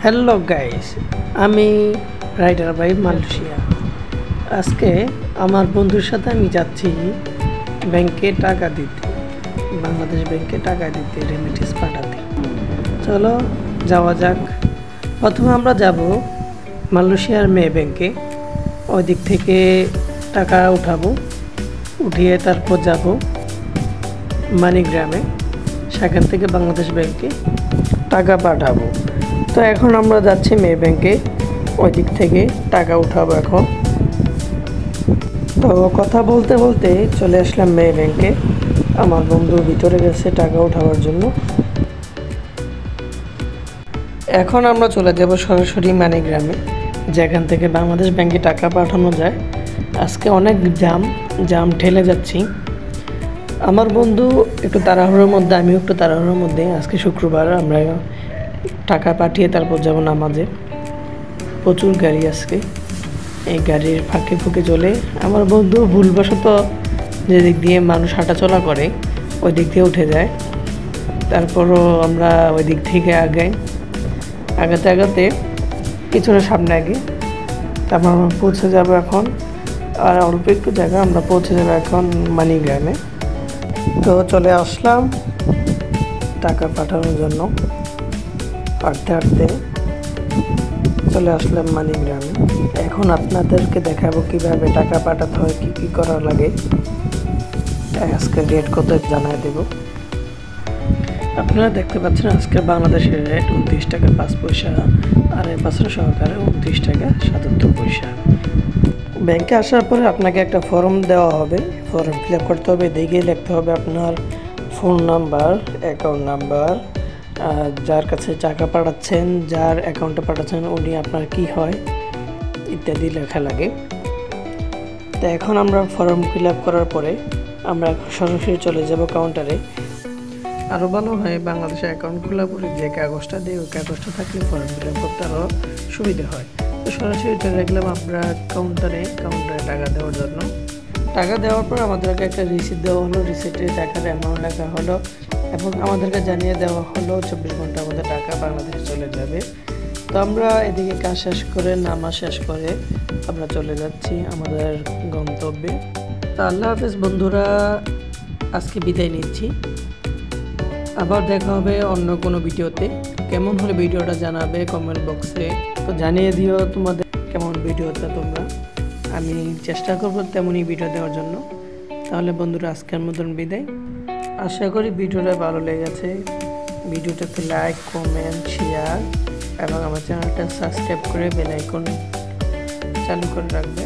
Hello guys, আমি rider ভাই Malaysia. আজকে আমার বন্ধুর সাথে আমি যাচ্ছি ব্যাংকে টাকা দিতে, বাংলাদেশ ব্যাংকে টাকা দিতে, রেমিটেন্স পাঠাতে। চলো যাওয়া যাক। প্রথমে আমরা যাব মালয়েশিয়ার মে ব্যাংকে, ওই দিক থেকে টাকা উঠাবো, উঠিয়ে তারপর যাব মানিগ্রামে, সেখান থেকে বাংলাদেশ ব্যাংকে টাকা পাঠাবো। তো এখন আমরা যাচ্ছি মে ব্যাংকে, ওই দিক থেকে টাকা উঠাবো এখন। তো কথা বলতে বলতে চলে আসলাম মে ব্যাংকে। আমার বন্ধু ভিতরে গেছে টাকা উঠাবার জন্য। এখন আমরা চলে যাব সরাসরি মানিগ্রামে, যেখান থেকে বাংলাদেশ ব্যাংকে টাকা পাঠানো যায়। আজকে অনেক জাম ঠেলে যাচ্ছি। আমার বন্ধু একটু তাড়াহুড়োর মধ্যে, আমিও একটু তাড়াহুড়োর মধ্যে। আজকে শুক্রবার, আমরা টাকা পাঠিয়ে তারপর যাব নামাজে। প্রচুর গাড়ি আজকে, এই গাড়ির ফাঁকে ফুঁকে চলে আমার বন্ধু ভুলবশত যে দিক দিয়ে মানুষ হাঁটাচলা করে ওই দিক দিয়ে উঠে যায়। তারপরও আমরা ওই দিক থেকে আগাতে আগাতে কিছুটা সামনে আগে, তারপর আমরা পৌঁছে যাব এখন। আর অল্প একটু জায়গা, আমরা পৌঁছে যাবো এখন মানিগ্রামে। তো চলে আসলাম টাকা পাঠানোর জন্য। হাঁটতে হাঁটতে চলে আসলাম মানিগ্রামে। এখন আপনাদেরকে দেখাবো কিভাবে টাকা পাঠাতে হয়, কি কি করা লাগে। আজকে রেট কত জানাই দেব। আপনারা দেখতে পাচ্ছেন আজকে বাংলাদেশের রেট 29 টাকা 5 পয়সা, আর এই বছর সহকারে 29 টাকা 77 পয়সা। ব্যাংকে আসার পরে আপনাকে একটা ফর্ম দেওয়া হবে, ফর্ম ফিল আপ করতে হবে। দেখে লিখতে হবে আপনার ফোন নাম্বার, অ্যাকাউন্ট নাম্বার, যার কাছে টাকা পাঠাচ্ছেন, যার অ্যাকাউন্টে পাঠাচ্ছেন উনি আপনার কি হয় ইত্যাদি লেখা লাগে। তো এখন আমরা ফর্ম ফিল আপ করার পরে আমরা সরাসরি চলে যাব কাউন্টারে। আরও ভালো হয় বাংলাদেশে অ্যাকাউন্ট খোলার পরে যে কাগজটা দেয় ওই কাগজটা থাকলে ফর্ম ফিল আপ করতে আরও সুবিধা হয়। তো সরাসরি চলে গেলাম আমরা কাউন্টারে টাকা দেওয়ার জন্য। টাকা দেওয়ার পর আমাদেরকে একটা রিসিপ্ট দেওয়া হলো, রিসিপ্টে টাকার অ্যামাউন্ট লেখা হলো এবং আমাদেরকে জানিয়ে দেওয়া হলো 24 ঘন্টার মধ্যে টাকা বাংলাদেশে চলে যাবে। তো আমরা এদিকে কাজ শেষ করে, নামাজ শেষ করে আমরা চলে যাচ্ছি আমাদের গন্তব্যে। তো আল্লাহ হাফেজ বন্ধুরা, আজকে বিদায় নিচ্ছি। আবার দেখা হবে অন্য কোনো ভিডিওতে। কেমন হলে ভিডিওটা জানাবে কমেন্ট বক্সে। তো জানিয়ে দিও তোমাদের কেমন ভিডিওটা তোমরা, আমি চেষ্টা করবো তেমনই ভিডিও দেওয়ার জন্য। তাহলে বন্ধুরা আজকের মতন বিদায়। আশা করি ভিডিওটা ভালো লেগেছে। ভিডিওটাতে লাইক, কমেন্ট, শেয়ার এবং আমার চ্যানেলটা সাবস্ক্রাইব করে বেল আইকন চালু করে রাখবে।